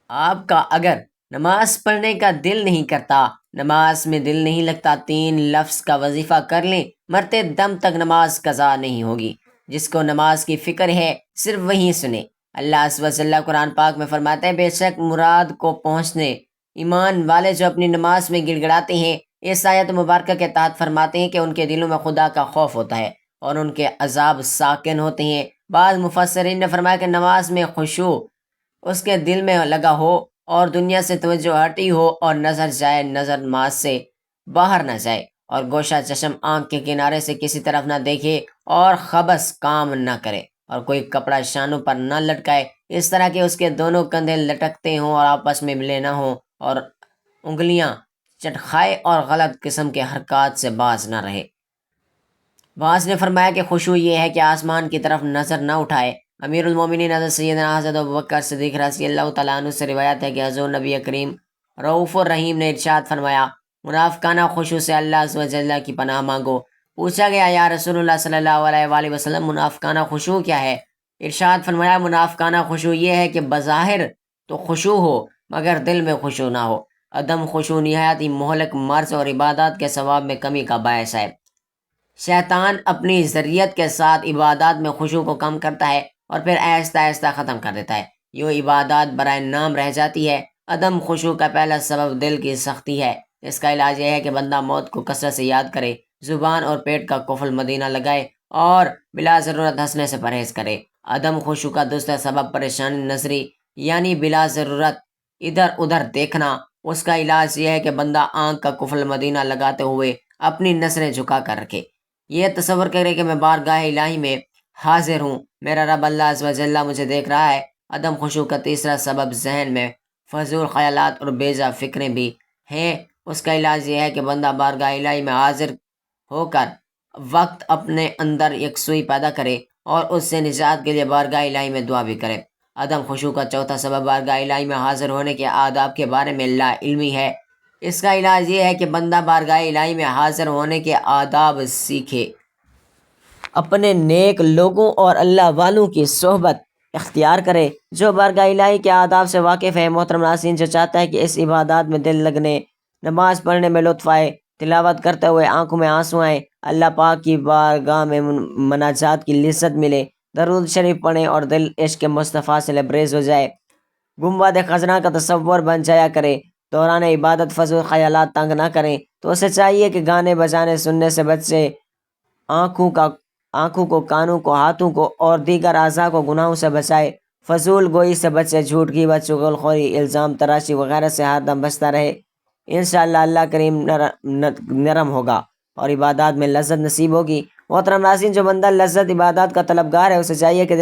آپ کا اگر نماز پڑھنے کا دل نہیں کرتا، نماز میں دل نہیں لگتا، 3 لفظ کا وظیفہ کر لیں، مرتے دم تک نماز قضا نہیں ہوگی۔ جس کو نماز کی فکر ہے صرف وہی سنے۔ اللہ عز و جل قرآن پاک میں فرماتے ہیں، بے شک مراد کو پہنچنے ایمان والے جو اپنی نماز میں گڑ گڑاتے ہیں، اس آیت مبارکہ کے تحت فرماتے ہیں کہ ان کے دلوں میں خدا کا خوف ہوتا ہے اور ان کے عذاب ساکن ہوتے ہیں۔ بعض مفسرین نے فرمایا کہ نماز میں خشوع اس کے دل میں لگا ہو اور دنیا سے توجہ ہٹی ہو اور نظر جائے، نظر نماز سے باہر نہ جائے اور گوشہ چشم آنکھ کے کنارے سے کسی طرف نہ دیکھے اور خبث کام نہ کرے اور کوئی کپڑا شانوں پر نہ لٹکائے، اس طرح کہ اس کے دونوں کندھے لٹکتے ہوں اور آپس میں ملے نہ ہوں اور انگلیاں چٹکھائے اور غلط قسم کے حرکات سے باز نہ رہے۔ بعض نے فرمایا کہ خشوع یہ ہے کہ آسمان کی طرف نظر نہ اٹھائے۔ امیر المومنین حضرت سیدنا حضرت ابوبکر صدیق رضی اللہ تعالیٰ عنہ سے روایت ہے کہ حضور نبی کریم رؤوف الرحیم نے ارشاد فرمایا، منافقانہ خشوع سے اللہ عز و جل کی پناہ مانگو۔ پوچھا گیا، یا رسول اللہ صلی اللہ علیہ وآلہ وسلم، منافقانہ خشوع کیا ہے؟ ارشاد فرمایا، منافقانہ خشوع یہ ہے کہ بظاہر تو خشوع ہو مگر دل میں خشوع نہ ہو۔ عدم خشوع نہایت ہی مہلک مرض اور عبادات کے ثواب میں کمی کا باعث ہے۔ شیطان اپنی ذریت کے ساتھ عبادات میں خشوع کو کم کرتا ہے اور پھر آہستہ آہستہ ختم کر دیتا ہے۔ یوں عبادات برائے نام رہ جاتی ہے۔ عدم خشوع کا پہلا سبب دل کی سختی ہے۔ اس کا علاج یہ ہے کہ بندہ موت کو کثرت سے یاد کرے، زبان اور پیٹ کا قفل مدینہ لگائے اور بلا ضرورت ہنسنے سے پرہیز کرے۔ عدم خشوع کا دوسرا سبب پریشانی نظری، یعنی بلا ضرورت ادھر ادھر دیکھنا۔ اس کا علاج یہ ہے کہ بندہ آنکھ کا قفل مدینہ لگاتے ہوئے اپنی نظریں جھکا کر رکھے، یہ تصور کرے کہ میں بارگاہ الہی میں حاضر ہوں، میرا رب اللہ عز و جل مجھے دیکھ رہا ہے۔ عدم خشوع کا تیسرا سبب ذہن میں فضول خیالات اور بیجا فکریں بھی ہیں۔ اس کا علاج یہ ہے کہ بندہ بارگاہ الہی میں حاضر ہو کر وقت اپنے اندر یکسوئی پیدا کرے اور اس سے نجات کے لیے بارگاہ الہی میں دعا بھی کرے۔ عدم خشوع کا چوتھا سبب بارگاہ الہی میں حاضر ہونے کے آداب کے بارے میں لا علمی ہے۔ اس کا علاج یہ ہے کہ بندہ بارگاہ الہی میں حاضر ہونے کے آداب سیکھے، اپنے نیک لوگوں اور اللہ والوں کی صحبت اختیار کرے جو بارگاہ الہی کے آداب سے واقف ہے۔ محترم ناظرین، جو چاہتا ہے کہ اس عبادات میں دل لگنے، نماز پڑھنے میں لطف آئے، تلاوت کرتے ہوئے آنکھوں میں آنسو آئیں، اللہ پاک کی بارگاہ میں مناجات کی لذت ملے، درود شریف پڑھیں اور دل عشق مصطفیٰ سے لبریز ہو جائے، گنبد خزنہ کا تصور بن جایا کرے، دوران عبادت فضول خیالات تنگ نہ کریں، تو اسے چاہیے کہ گانے بجانے سننے سے بچے، آنکھوں کو، کانوں کو، ہاتھوں کو اور دیگر اعضاء کو گناہوں سے بچائے، فضول گوئی سے بچے، جھوٹ غیبت، چغل خوری، الزام تراشی وغیرہ سے ہر دم بچتا رہے۔ انشاءاللہ اللہ کریم نرم ہوگا اور عبادات میں لذت نصیب ہوگی۔ محترم ناظرین، جو بندہ لذت عبادات کا طلبگار ہے اسے چاہیے کہ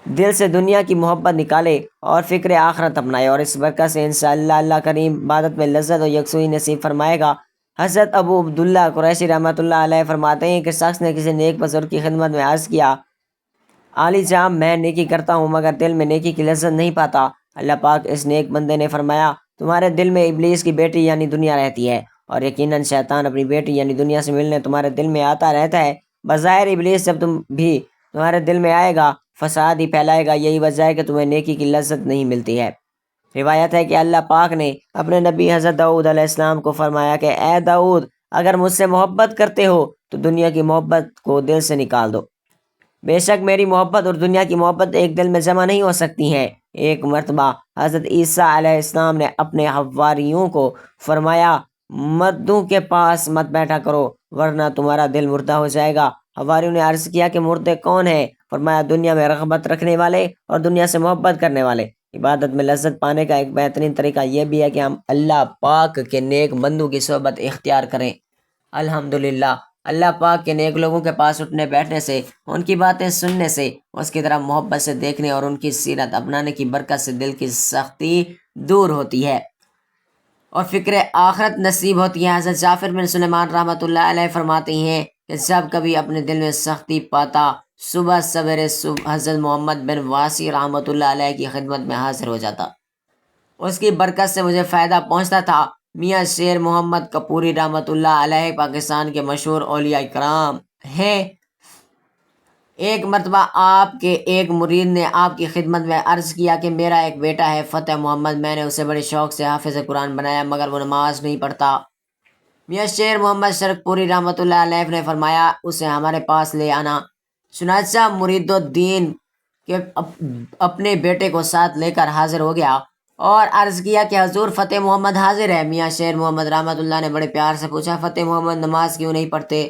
دل سے دنیا کی محبت نکالے اور فکر آخرت اپنائے، اور اس برکت سے انشاءاللہ اللہ کریم عبادت میں لذت و یکسوئی نصیب فرمائے گا۔ حضرت ابو عبداللہ قریشی رحمۃ اللہ علیہ فرماتے ہیں کہ شخص نے کسی نیک بزرگ کی خدمت میں عرض کیا، عالی جام، میں نیکی کرتا ہوں مگر دل میں نیکی کی لذت نہیں پاتا۔ اللہ پاک اس نیک بندے نے فرمایا، تمہارے دل میں ابلیس کی بیٹی یعنی دنیا رہتی ہے اور یقیناً شیطان اپنی بیٹی یعنی دنیا سے ملنے تمہارے دل میں آتا رہتا ہے۔ بظاہر ابلیس جب تمہارے دل میں آئے گا فساد ہی پھیلائے گا، یہی وجہ ہے کہ تمہیں نیکی کی لذت نہیں ملتی ہے۔ روایت ہے کہ اللہ پاک نے اپنے نبی حضرت داؤد علیہ السلام کو فرمایا کہ اے داؤد، اگر مجھ سے محبت کرتے ہو تو دنیا کی محبت کو دل سے نکال دو۔ بے شک میری محبت اور دنیا کی محبت ایک دل میں جمع نہیں ہو سکتی ہیں۔ ایک مرتبہ حضرت عیسیٰ علیہ السلام نے اپنے حواریوں کو فرمایا، مردوں کے پاس مت بیٹھا کرو ورنہ تمہارا دل مردہ ہو جائے گا۔ حواریوں نے عرض کیا کہ مردے کون ہیں؟ فرمایا، دنیا میں رغبت رکھنے والے اور دنیا سے محبت کرنے والے۔ عبادت میں لذت پانے کا ایک بہترین طریقہ یہ بھی ہے کہ ہم اللہ پاک کے نیک بندوں کی صحبت اختیار کریں۔ الحمدللہ، اللہ پاک کے نیک لوگوں کے پاس اٹھنے بیٹھنے سے، ان کی باتیں سننے سے، اس کی طرف محبت سے دیکھنے اور ان کی سیرت اپنانے کی برکت سے دل کی سختی دور ہوتی ہے اور فکر آخرت نصیب ہوتی ہے۔ حضرت جعفر بن سلیمان رحمۃ اللہ علیہ فرماتے ہیں کہ جب کبھی اپنے دل میں سختی پاتا، صبح سویرے حضرت محمد بن واسی رحمۃ اللہ علیہ کی خدمت میں حاضر ہو جاتا، اس کی برکت سے مجھے فائدہ پہنچتا تھا۔ میاں شیر محمد کپوری رحمۃ اللہ علیہ پاکستان کے مشہور اولیاء کرام ہیں۔ ایک مرتبہ آپ کے ایک مرید نے آپ کی خدمت میں عرض کیا کہ میرا ایک بیٹا ہے فتح محمد، میں نے اسے بڑے شوق سے حافظ قرآن بنایا مگر وہ نماز نہیں پڑھتا۔ میاں شیر محمد شرک پوری رحمۃ اللہ علیہ نے فرمایا اسے ہمارے پاس لے آنا۔ چنانچہ مرید الدین کے اپنے بیٹے کو ساتھ لے کر حاضر ہو گیا اور عرض کیا کہ حضور فتح محمد حاضر ہے۔ میاں شیر محمد رحمۃ اللہ نے بڑے پیار سے پوچھا فتح محمد نماز کیوں نہیں پڑھتے؟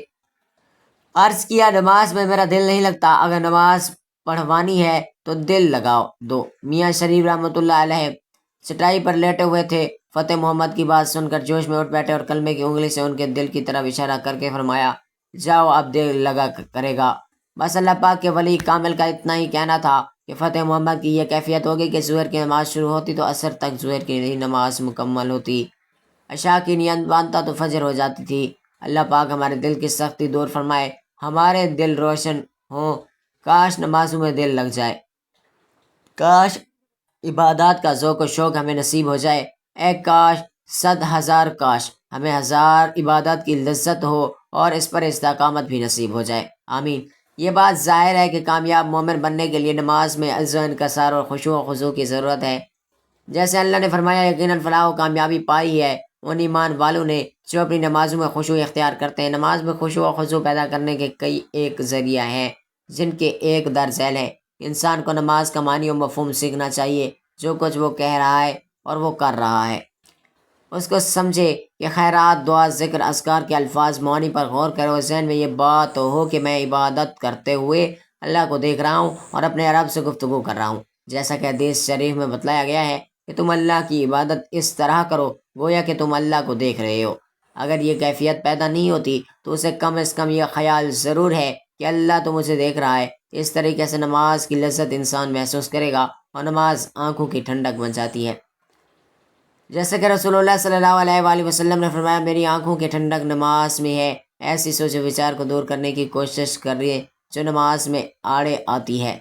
عرض کیا نماز میں میرا دل نہیں لگتا، اگر نماز پڑھوانی ہے تو دل لگاؤ دو۔ میاں شریف رحمۃ اللہ علیہ چٹائی پر لیٹے ہوئے تھے۔ فتح محمد کی بات سن کر جوش میں اٹھ بیٹھے اور کلمے کی انگلی سے ان کے دل کی طرف اشارہ کر کے فرمایا جاؤ اب دل لگا کرے گا۔ بس اللہ پاک کے ولی کامل کا اتنا ہی کہنا تھا کہ فتح محمد کی یہ کیفیت ہوگی کہ ظہر کی نماز شروع ہوتی تو عصر تک ظہر کی نماز مکمل ہوتی، عشاء کی نیت باندھتا تو فجر ہو جاتی تھی۔ اللہ پاک ہمارے دل کی سختی دور فرمائے، ہمارے دل روشن ہوں، کاش نمازوں میں دل لگ جائے، کاش عبادات کا ذوق و شوق ہمیں نصیب ہو جائے، اے کاش 100,000 کاش ہمیں 1000 عبادات کی لذت ہو اور اس پر استقامت بھی نصیب ہو جائے، آمین۔ یہ بات ظاہر ہے کہ کامیاب مومن بننے کے لیے نماز میں عز و انکسار اور خشوع و خضوع کی ضرورت ہے۔ جیسے اللہ نے فرمایا یقیناً فلاح و کامیابی پائی ہے ان ایمان والوں نے جو اپنی نمازوں میں خشوع اختیار کرتے ہیں۔ نماز میں خشوع و خضوع پیدا کرنے کے کئی ایک ذریعہ ہیں جن کے ایک درج ذیل ہے۔ انسان کو نماز کا معنی و مفہوم سیکھنا چاہیے، جو کچھ وہ کہہ رہا ہے اور وہ کر رہا ہے اس کو سمجھے کہ خیرات، دعا، ذکر، اذکار کے الفاظ معانی پر غور کرے اور ذہن میں یہ بات ہو کہ میں عبادت کرتے ہوئے اللہ کو دیکھ رہا ہوں اور اپنے رب سے گفتگو کر رہا ہوں، جیسا کہ حدیث شریف میں بتلایا گیا ہے کہ تم اللہ کی عبادت اس طرح کرو گویا کہ تم اللہ کو دیکھ رہے ہو۔ اگر یہ کیفیت پیدا نہیں ہوتی تو اسے کم از کم یہ خیال ضرور ہے کہ اللہ تو مجھے دیکھ رہا ہے۔ اس طریقے سے نماز کی لذت انسان محسوس کرے گا اور نماز آنکھوں کی ٹھنڈک بن جاتی ہے، جیسے کہ رسول اللہ صلی اللہ علیہ وآلہ وسلم نے فرمایا میری آنکھوں کی ٹھنڈک نماز میں ہے۔ ایسی سوچ و وچار کو دور کرنے کی کوشش کریے جو نماز میں آڑے آتی ہے۔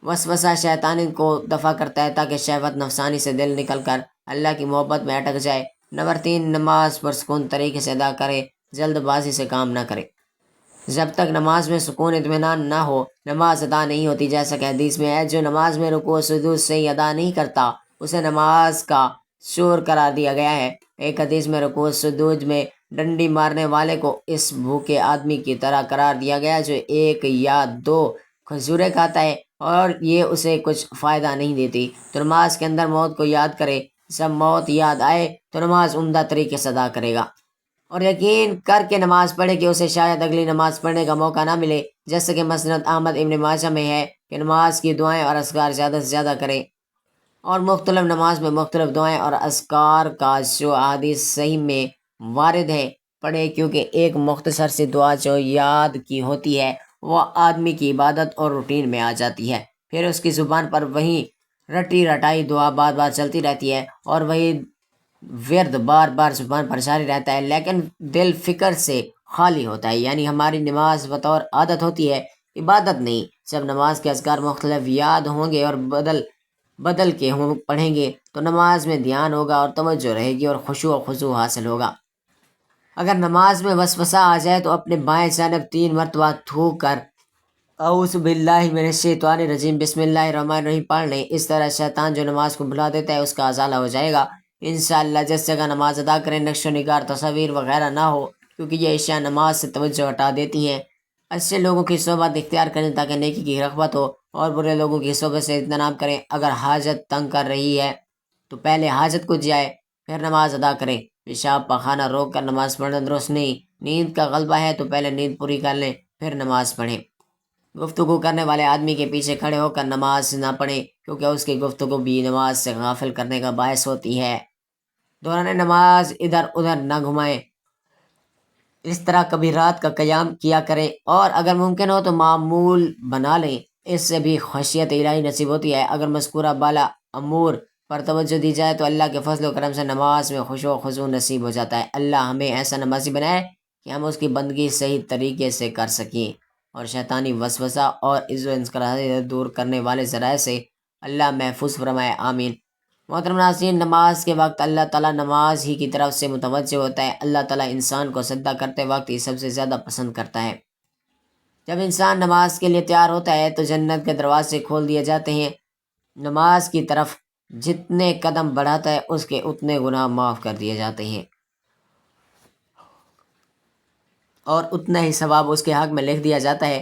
وسوسہ شیطانی کو دفع کرتا ہے تاکہ شہوت نفسانی سے دل نکل کر اللہ کی محبت میں اٹک جائے۔ نمبر 3، نماز پرسکون طریقے سے ادا کرے، جلد بازی سے کام نہ کرے۔ جب تک نماز میں سکون اطمینان نہ ہو نماز ادا نہیں ہوتی، جیسا کہ حدیث میں ہے جو نماز میں رکوع و سجود صحیح ادا نہیں کرتا اسے نماز کا شور قرار دیا گیا ہے۔ ایک حدیث میں رکوع و سجود میں ڈنڈی مارنے والے کو اس بھوکے آدمی کی طرح قرار دیا گیا جو 1 یا 2 کھجوریں کھاتا ہے اور یہ اسے کچھ فائدہ نہیں دیتی۔ تو نماز کے اندر موت کو یاد کرے، جب موت یاد آئے تو نماز عمدہ طریقے سے ادا کرے گا اور یقین کر کے نماز پڑھے کہ اسے شاید اگلی نماز پڑھنے کا موقع نہ ملے، جیسے کہ مسند احمد ابن ماجہ میں ہے کہ نماز کی دعائیں اور اذکار زیادہ سے زیادہ کریں، اور مختلف نماز میں مختلف دعائیں اور اذکار کا جو احادیث صحیح میں وارد ہے پڑھے، کیونکہ ایک مختصر سی دعا جو یاد کی ہوتی ہے وہ آدمی کی عبادت اور روٹین میں آ جاتی ہے، پھر اس کی زبان پر وہی رٹی رٹائی دعا بار بار چلتی رہتی ہے اور وہی ورد بار بار زبان پر جاری رہتا ہے، لیکن دل فکر سے خالی ہوتا ہے، یعنی ہماری نماز بطور عادت ہوتی ہے، عبادت نہیں۔ جب نماز کے اذکار مختلف یاد ہوں گے اور بدل کے پڑھیں گے تو نماز میں دھیان ہوگا اور توجہ رہے گی اور خشوع و خضوع حاصل ہوگا۔ اگر نماز میں وسوسہ آ جائے تو اپنے بائیں جانب 3 مرتبہ تھوک کر اعوذ باللہ من الشیطان الرجیم بسم اللہ الرحمن الرحیم پڑھ لیں، اس طرح شیطان جو نماز کو بھلا دیتا ہے اس کا ازالہ ہو جائے گا انشاءاللہ۔ جس جگہ نماز ادا کریں نقش و نگار، تصاویر وغیرہ نہ ہو، کیونکہ یہ اشیاء نماز سے توجہ ہٹا دیتی ہیں۔ اچھے لوگوں کی صحبت اختیار کریں تاکہ نیکی کی رغبت ہو اور برے لوگوں کی صحبت سے اجتناب کریں۔ اگر حاجت تنگ کر رہی ہے تو پہلے حاجت کو جائے پھر نماز ادا کریں۔ پیشاب پخانہ روک کر نماز پڑھنا درست نہیں۔ نیند کا غلبہ ہے تو پہلے نیند پوری کر لیں پھر نماز پڑھیں۔ گفتگو کرنے والے آدمی کے پیچھے کھڑے ہو کر نماز نہ پڑھیں، کیونکہ اس کی گفتگو بھی نماز سے غافل کرنے کا باعث ہوتی ہے۔ دوران نماز ادھر ادھر نہ گھمائیں، اس طرح کبھی رات کا قیام کیا کریں اور اگر ممکن ہو تو معمول بنا لیں، اس سے بھی خشیت الہی نصیب ہوتی ہے۔ اگر مذکورہ بالا امور پر توجہ دی جائے تو اللہ کے فضل و کرم سے نماز میں خشوع و خضوع نصیب ہو جاتا ہے۔ اللہ ہمیں ایسا نمازی بنائے کہ ہم اس کی بندگی صحیح طریقے سے کر سکیں اور شیطانی وسوسہ اور عز و انکسار دور کرنے والے ذرائع سے اللہ محفوظ فرمائے، آمین۔ محترم ناظرین، نماز کے وقت اللہ تعالیٰ نماز ہی کی طرف سے متوجہ ہوتا ہے۔ اللہ تعالیٰ انسان کو سجدہ کرتے وقت یہ سب سے زیادہ پسند کرتا ہے۔ جب انسان نماز کے لیے تیار ہوتا ہے تو جنت کے دروازے کھول دیے جاتے ہیں۔ نماز کی طرف جتنے قدم بڑھاتا ہے اس کے اتنے گناہ معاف کر دیے جاتے ہیں اور اتنا ہی ثواب اس کے حق میں لکھ دیا جاتا ہے۔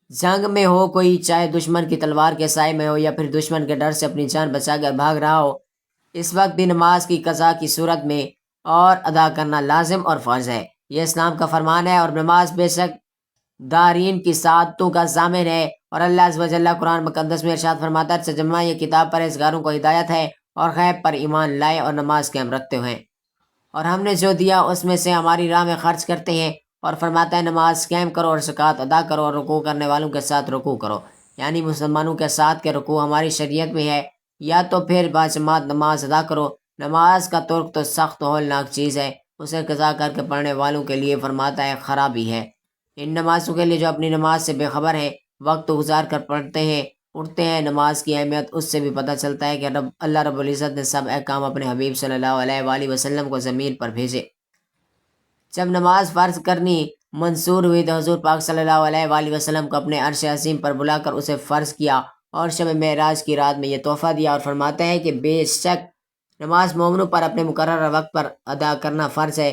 جنگ میں ہو کوئی، چاہے دشمن کی تلوار کے سائے میں ہو یا پھر دشمن کے ڈر سے اپنی جان بچا کر بھاگ رہا ہو، اس وقت بھی نماز کی قضا کی صورت میں اور ادا کرنا لازم اور فرض ہے۔ یہ اسلام کا فرمان ہے اور نماز بے شک دارین کی سعادتوں کا ضامن ہے، اور اللہ عز و جل قرآن مقدس میں ارشاد فرماتا ہے جمع یہ کتاب پرہیزگاروں کو ہدایت ہے اور غیب پر ایمان لائے اور نماز قائم رکھتے ہوئے، اور ہم نے جو دیا اس میں سے ہماری راہ میں خرچ کرتے ہیں، اور فرماتا ہے نماز قائم کرو اور زکوٰۃ ادا کرو اور رکوع کرنے والوں کے ساتھ رکوع کرو، یعنی مسلمانوں کے ساتھ کے رکوع ہماری شریعت میں ہے، یا تو پھر باجماعت نماز ادا کرو۔ نماز کا ترک تو سخت و ہولناک چیز ہے، اسے قضا کر کے پڑھنے والوں کے لیے فرماتا ہے خرابی ہے۔ ان نمازوں کے لیے جو اپنی نماز سے بے خبر ہیں، وقت گزار کر پڑھتے ہیں، اٹھتے ہیں، نماز کی اہمیت اس سے بھی پتہ چلتا ہے کہ اللہ رب العزت نے سب احکام اپنے حبیب صلی اللہ علیہ وآلہ وسلم کو زمین پر بھیجے۔ جب نماز فرض کرنی منصور ہوئی تو حضور پاک صلی اللہ علیہ وآلہ وسلم کو اپنے عرش عظیم پر بلا کر اسے فرض کیا اور شب معراج کی رات میں یہ تحفہ دیا، اور فرماتا ہے کہ بے شک نماز مومنوں پر اپنے مقررہ وقت پر ادا کرنا فرض ہے،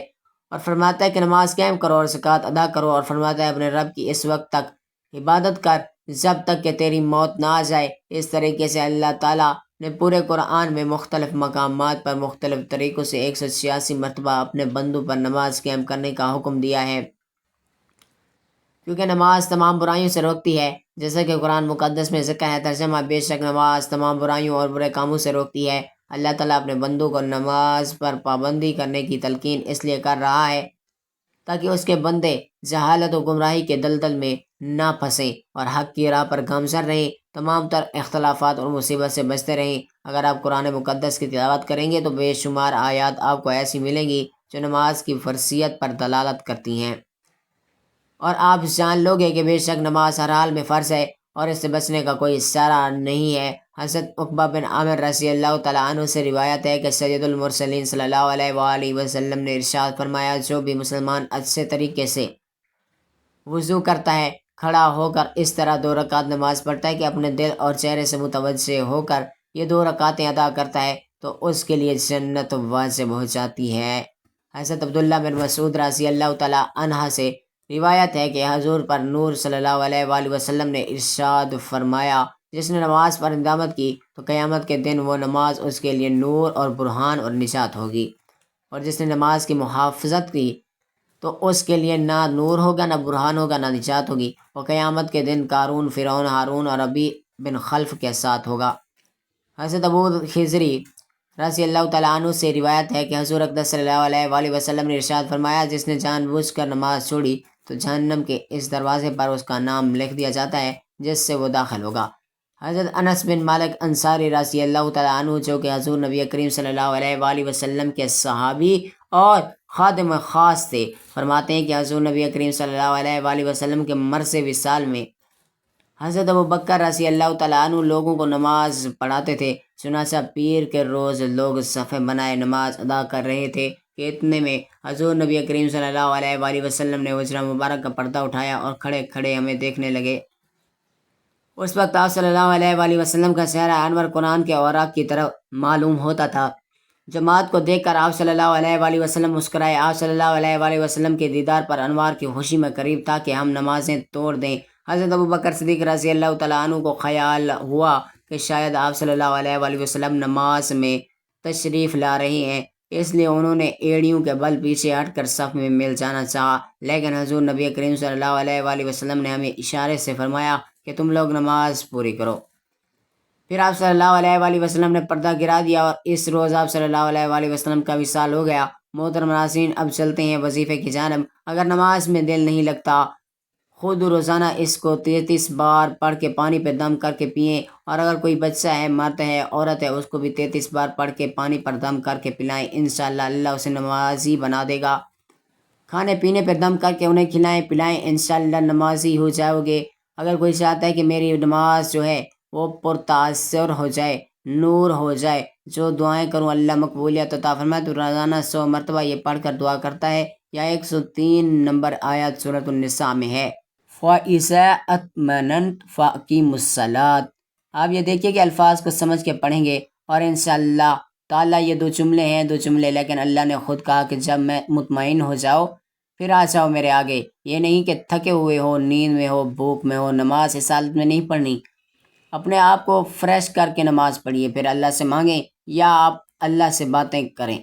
اور فرماتا ہے کہ نماز قائم کرو اور زکوٰۃ ادا کرو، اور فرماتا ہے اپنے رب کی اس وقت تک عبادت کر جب تک کہ تیری موت نہ آ جائے۔ اس طریقے سے اللہ تعالیٰ نے پورے قرآن میں مختلف مقامات پر مختلف طریقوں سے 186 مرتبہ اپنے بندوں پر نماز قائم کرنے کا حکم دیا ہے، کیونکہ نماز تمام برائیوں سے روکتی ہے، جیسا کہ قرآن مقدس میں ذکر ہے۔ ترجمہ: بے شک نماز تمام برائیوں اور برے کاموں سے روکتی ہے۔ اللہ تعالیٰ اپنے بندوں کو نماز پر پابندی کرنے کی تلقین اس لیے کر رہا ہے تاکہ اس کے بندے جہالت و گمراہی کے دلدل میں نہ پھنسیں اور حق کی راہ پر گامزن رہیں، تمام تر اختلافات اور مصیبت سے بچتے رہیں۔ اگر آپ قرآن مقدس کی تلاوت کریں گے تو بے شمار آیات آپ کو ایسی ملیں گی جو نماز کی فرضیت پر دلالت کرتی ہیں، اور آپ جان لو گے کہ بے شک نماز ہر حال میں فرض ہے اور اس سے بچنے کا کوئی چارہ نہیں ہے۔ حضرت عقبہ بن عامر رضی اللہ تعالیٰ عنہ سے روایت ہے کہ سید المرسلین صلی اللہ علیہ وآلہ وسلم نے ارشاد فرمایا، جو بھی مسلمان اچھے طریقے سے وضو کرتا ہے، کھڑا ہو کر اس طرح 2 رکعت نماز پڑھتا ہے کہ اپنے دل اور چہرے سے متوجہ ہو کر یہ 2 رکعتیں ادا کرتا ہے تو اس کے لیے جنت واجب ہو جاتی ہے۔ حضرت عبداللہ بن مسعود رضی اللہ تعالیٰ عنہ سے روایت ہے کہ حضور پر نور صلی اللہ علیہ وآلہ وسلم نے ارشاد فرمایا، جس نے نماز پر اندامت کی تو قیامت کے دن وہ نماز اس کے لیے نور اور برہان اور نجات ہوگی، اور جس نے نماز کی محافظت کی تو اس کے لیے نہ نور ہوگا، نہ برہان ہوگا، نہ نجات ہوگی، وہ قیامت کے دن قارون، فرعون، ہارون اور ربی بن خلف کے ساتھ ہوگا۔ حضرت ابو خضری رضی اللہ تعالیٰ عنہ سے روایت ہے کہ حضور اقدس صلی اللہ علیہ وآلہ وسلم نے ارشاد فرمایا، جس نے جان بوجھ کر نماز چھوڑی تو جہنم کے اس دروازے پر اس کا نام لکھ دیا جاتا ہے جس سے وہ داخل ہوگا۔ حضرت انس بن مالک انصاری رضی اللہ تعالیٰ عنہ، جو کہ حضور نبی کریم صلی اللہ علیہ وآلہ وسلم کے صحابی اور خادم خاص تھے، فرماتے ہیں کہ حضور نبی کریم صلی اللہ علیہ وآلہ وسلم کے مرث وصال میں حضرت ابوبکر رضی اللہ تعالیٰ عنہ لوگوں کو نماز پڑھاتے تھے، چنانچہ پیر کے روز لوگ صفیں بنائے نماز ادا کر رہے تھے کہ اتنے میں حضور نبی کریم صلی اللہ علیہ وآلہ وسلم نے حجرہ مبارک کا پردہ اٹھایا اور کھڑے کھڑے ہمیں دیکھنے لگے۔ اس وقت آپ صلی اللہ علیہ وآلہ وسلم کا چہرہ انور قرآن کے اوراق کی طرح معلوم ہوتا تھا۔ جماعت کو دیکھ کر آپ صلی اللہ علیہ وآلہ وسلم مسکرائے۔ آپ صلی اللہ علیہ وآلہ وسلم کے دیدار پر انوار کی خوشی میں قریب تھا کہ ہم نمازیں توڑ دیں۔ حضرت ابوبکر صدیق رضی اللہ تعالیٰ عنہ کو خیال ہوا کہ شاید آپ صلی اللہ علیہ وآلہ وسلم نماز میں تشریف لا رہے ہیں، اس لیے انہوں نے ایڑیوں کے بل پیچھے ہٹ کر صف میں مل جانا چاہا، لیکن حضور نبی کریم صلی اللہ علیہ وآلہ وسلم نے ہمیں اشارے سے فرمایا کہ تم لوگ نماز پوری کرو۔ پھر آپ صلی اللہ علیہ وآلہ وسلم نے پردہ گرا دیا اور اس روز آپ صلی اللہ علیہ وآلہ وسلم کا وصال ہو گیا۔ محترم ناظرین، اب چلتے ہیں وظیفے کی جانب۔ اگر نماز میں دل نہیں لگتا، خود روزانہ اس کو 33 بار پڑھ کے پانی پہ دم کر کے پئیں، اور اگر کوئی بچہ ہے، مرد ہے، عورت ہے، اس کو بھی 33 بار پڑھ کے پانی پر دم کر کے پلائیں، انشاءاللہ اللہ اسے نمازی بنا دے گا۔ کھانے پینے پہ دم کر کے انہیں کھلائیں پلائیں، انشاءاللہ نمازی ہو جاؤ گے۔ اگر کوئی چاہتا ہے کہ میری نماز جو ہے وہ پرتاثر ہو جائے، نور ہو جائے، جو دعائیں کروں اللہ مقبولیت عطا فرمائے، تو روزانہ 100 مرتبہ یہ پڑھ کر دعا کرتا ہے، یا 103 نمبر آیت سورۃ النساء میں ہے۔ فَإِذَا أَطْمَأْنَنْتُ فَأَقِیمُوا الصَّلَاۃَ۔ آپ یہ دیکھیے کہ الفاظ کو سمجھ کے پڑھیں گے، اور انشاءاللہ تعالیٰ یہ دو جملے ہیں، دو جملے، لیکن اللہ نے خود کہا کہ جب میں مطمئن ہو جاؤ پھر آ جاؤ میرے آگے۔ یہ نہیں کہ تھکے ہوئے ہو، نیند میں ہو، بھوک میں ہو، نماز اس حالت میں نہیں پڑھنی۔ اپنے آپ کو فریش کر کے نماز پڑھیے، پھر اللہ سے مانگیں یا آپ اللہ سے باتیں کریں،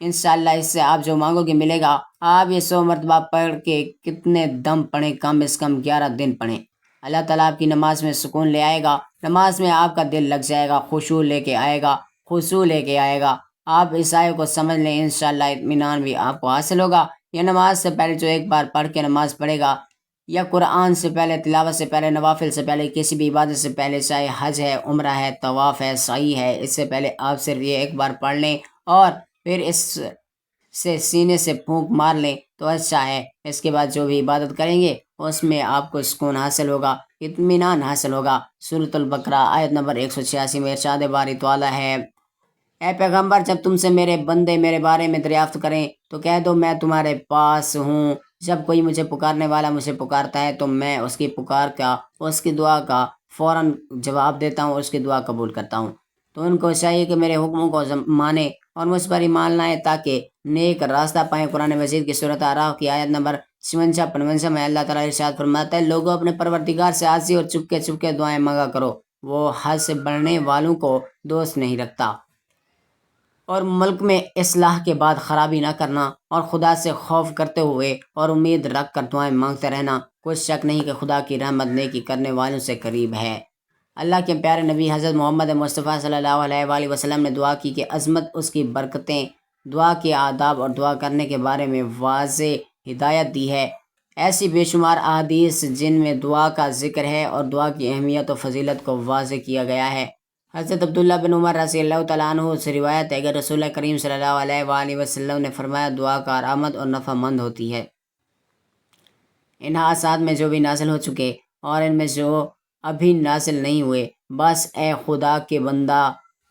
انشاءاللہ اس سے آپ جو مانگو گے ملے گا۔ آپ یہ 100 مرتبہ پڑھ کے کتنے دم پڑھیں، کم از کم 11 دن پڑھیں، اللہ تعالیٰ آپ کی نماز میں سکون لے آئے گا، نماز میں آپ کا دل لگ جائے گا، خشوع لے کے آئے گا، خضوع لے کے آئے گا۔ آپ اس آیت کو سمجھ لیں، انشاءاللہ اطمینان بھی آپ کو حاصل ہوگا۔ یہ نماز سے پہلے جو ایک بار پڑھ کے نماز پڑھے گا، یا قرآن سے پہلے، تلاوت سے پہلے، نوافل سے پہلے، کسی بھی عبادت سے پہلے، چاہے حج ہے، عمرہ ہے، طواف ہے، سعی ہے، اس سے پہلے آپ صرف یہ ایک بار پڑھ لیں اور پھر اس سے سینے سے پھونک مار لیں تو اچھا ہے۔ اس کے بعد جو بھی عبادت کریں گے اس میں آپ کو سکون حاصل ہوگا، اطمینان حاصل ہوگا۔ سورۃ البقرہ آیت نمبر 186 میں ارشاد باری تعالیٰ ہے، اے پیغمبر جب تم سے میرے بندے میرے بارے میں دریافت کریں تو کہہ دو میں تمہارے پاس ہوں۔ جب کوئی مجھے پکارنے والا مجھے پکارتا ہے تو میں اس کی پکار کا، اس کی دعا کا فوراً جواب دیتا ہوں، اس کی دعا قبول کرتا ہوں۔ تو ان کو چاہیے کہ میرے حکموں کو مانیں اور مجھ پر ایمان لائیں تاکہ نیک راستہ پائیں۔ قرآن مجید کی سورۃ اعراف کی آیت نمبر 56-55 میں اللہ تعالیٰ ارشاد فرماتا ہے، لوگوں اپنے پروردگار سے عاجزی اور چپکے چپکے دعائیں مانگا کرو، وہ حد سے بڑھنے والوں کو دوست نہیں رکھتا۔ اور ملک میں اصلاح کے بعد خرابی نہ کرنا، اور خدا سے خوف کرتے ہوئے اور امید رکھ کر دعائیں مانگتے رہنا۔ کوئی شک نہیں کہ خدا کی رحمت نیکی کرنے والوں سے قریب ہے۔ اللہ کے پیارے نبی حضرت محمد مصطفیٰ صلی اللہ علیہ وآلہ وسلم نے دعا کی کہ عظمت، اس کی برکتیں، دعا کے آداب اور دعا کرنے کے بارے میں واضح ہدایت دی ہے۔ ایسی بے شمار احادیث جن میں دعا کا ذکر ہے اور دعا کی اہمیت و فضیلت کو واضح کیا گیا ہے۔ حضرت عبداللہ بن عمر رضی اللہ تعالیٰ عنہ سے روایت ہے کہ رسول کریم صلی اللہ علیہ وآلہ وسلم نے فرمایا، دعا کارآمد اور نفع مند ہوتی ہے۔ ان حادثات میں جو بھی نازل ہو چکے اور ان میں جو ابھی نازل نہیں ہوئے، بس اے خدا کے بندہ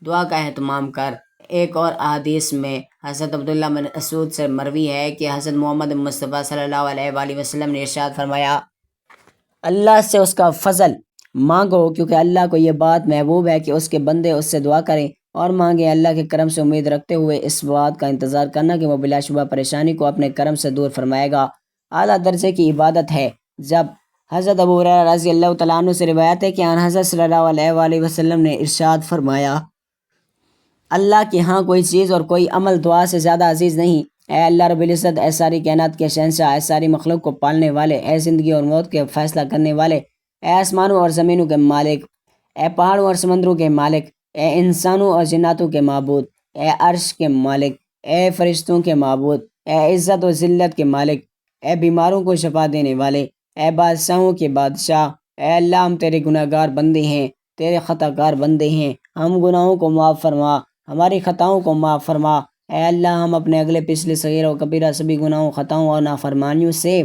دعا کا اہتمام کر۔ ایک اور احادیث میں حضرت عبداللہ بن مسعود سے مروی ہے کہ حضرت محمد مصطفیٰ صلی اللہ علیہ وآلہ وسلم نے ارشاد فرمایا، اللہ سے اس کا فضل مانگو، کیونکہ اللہ کو یہ بات محبوب ہے کہ اس کے بندے اس سے دعا کریں اور مانگیں۔ اللہ کے کرم سے امید رکھتے ہوئے اس بات کا انتظار کرنا کہ وہ بلا شبہ پریشانی کو اپنے کرم سے دور فرمائے گا، اعلیٰ درجے کی عبادت ہے۔ جب حضرت ابو ہریرہ رضی اللہ تعالیٰ عنہ سے روایت ہے کہ آن حضرت صلی اللہ علیہ وآلہ وسلم نے ارشاد فرمایا، اللہ کے ہاں کوئی چیز اور کوئی عمل دعا سے زیادہ عزیز نہیں۔ اے اللہ رب العزت، اے ساری کائنات کے شہنشاہ، اے ساری مخلوق کو پالنے والے، اے زندگی اور موت کے فیصلہ کرنے والے، اے آسمانوں اور زمینوں کے مالک، اے پہاڑوں اور سمندروں کے مالک، اے انسانوں اور جناتوں کے معبود، اے عرش کے مالک، اے فرشتوں کے معبود، اے عزت و ذلت کے مالک، اے بیماروں کو شفا دینے والے، اے بادشاہوں کے بادشاہ، اے اللہ ہم تیرے گناہ گار بندے ہیں، تیرے خطا کار بندے ہیں، ہم گناہوں کو معاف فرما، ہماری خطاؤں کو معاف فرما۔ اے اللہ ہم اپنے اگلے پچھلے صغیرہ و کبیرہ سبھی گناہوں، خطاؤں اور نافرمانیوں سے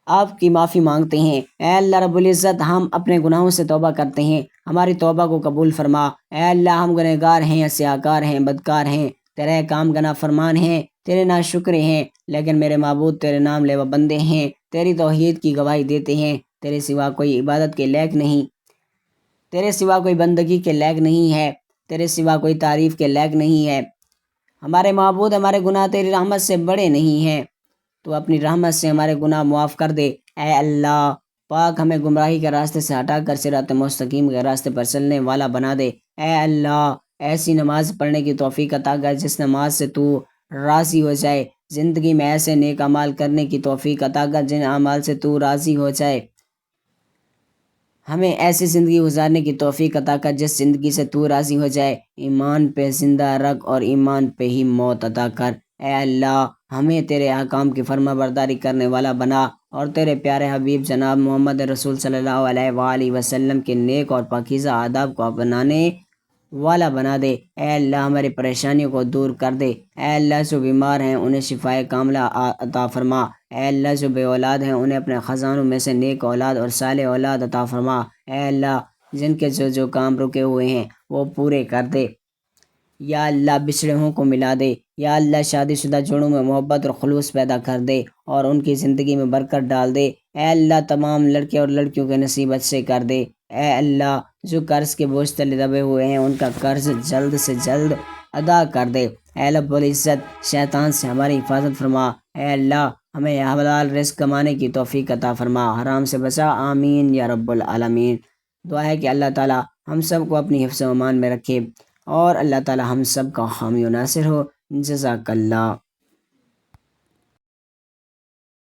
آپ کی معافی مانگتے ہیں۔ اے اللہ رب العزت، ہم اپنے گناہوں سے توبہ کرتے ہیں، ہماری توبہ کو قبول فرما۔ اے اللہ ہم گنہگار ہیں، سیاہکار ہیں، بدکار ہیں، تیرے کام کا نافرمان ہیں، تیرے ناشکرے ہیں، لیکن میرے معبود تیرے نام لیوا بندے ہیں، تیری توحید کی گواہی دیتے ہیں۔ تیرے سوا کوئی عبادت کے لائق نہیں، تیرے سوا کوئی بندگی کے لائق نہیں ہے، تیرے سوا کوئی تعریف کے لائق نہیں ہے۔ ہمارے معبود، ہمارے گناہ تیری رحمت سے بڑے نہیں ہیں، تو اپنی رحمت سے ہمارے گناہ معاف کر دے۔ اے اللہ پاک ہمیں گمراہی کے راستے سے ہٹا کر صراط مستقیم کے راستے پر چلنے والا بنا دے۔ اے اللہ ایسی نماز پڑھنے کی توفیق عطا کر جس نماز سے تو راضی ہو جائے، زندگی میں ایسے نیک اعمال کرنے کی توفیق عطا کر جن اعمال سے تو راضی ہو جائے، ہمیں ایسی زندگی گزارنے کی توفیق عطا کر جس زندگی سے تو راضی ہو جائے، ایمان پہ زندہ رکھ اور ایمان پہ ہی موت عطا کر۔ اے اللہ ہمیں تیرے احکام کی فرما برداری کرنے والا بنا اور تیرے پیارے حبیب جناب محمد رسول صلی اللہ علیہ وآلہ وسلم کے نیک اور پاکیزہ آداب کو اپنانے والا بنا دے۔ اے اللہ ہماری پریشانیوں کو دور کر دے۔ اے اللہ جو بیمار ہیں انہیں شفائے کاملہ عطا فرما۔ اے اللہ جو بے اولاد ہیں انہیں اپنے خزانوں میں سے نیک اولاد اور صالح اولاد عطا فرما۔ اے اللہ جن کے جو کام رکے ہوئے ہیں وہ پورے کر دے۔ یا اللہ بچھڑے ہوں کو ملا دے، یا اللہ شادی شدہ جوڑوں میں محبت اور خلوص پیدا کر دے اور ان کی زندگی میں برکت ڈال دے۔ اے اللہ تمام لڑکے اور لڑکیوں کے نصیب اچھے کر دے۔ اے اللہ جو قرض کے بوجھ تلے دبے ہوئے ہیں ان کا قرض جلد سے جلد ادا کر دے۔ اے رب العزت شیطان سے ہماری حفاظت فرما۔ اے اللہ ہمیں حلال رزق کمانے کی توفیق عطا فرما، حرام سے بچا، آمین یا رب العالمین۔ دعا ہے کہ اللہ تعالی ہم سب کو اپنی حفظ و امان میں رکھے اور اللہ تعالی ہم سب کا حامی و ناصر ہو۔ جزاک اللہ۔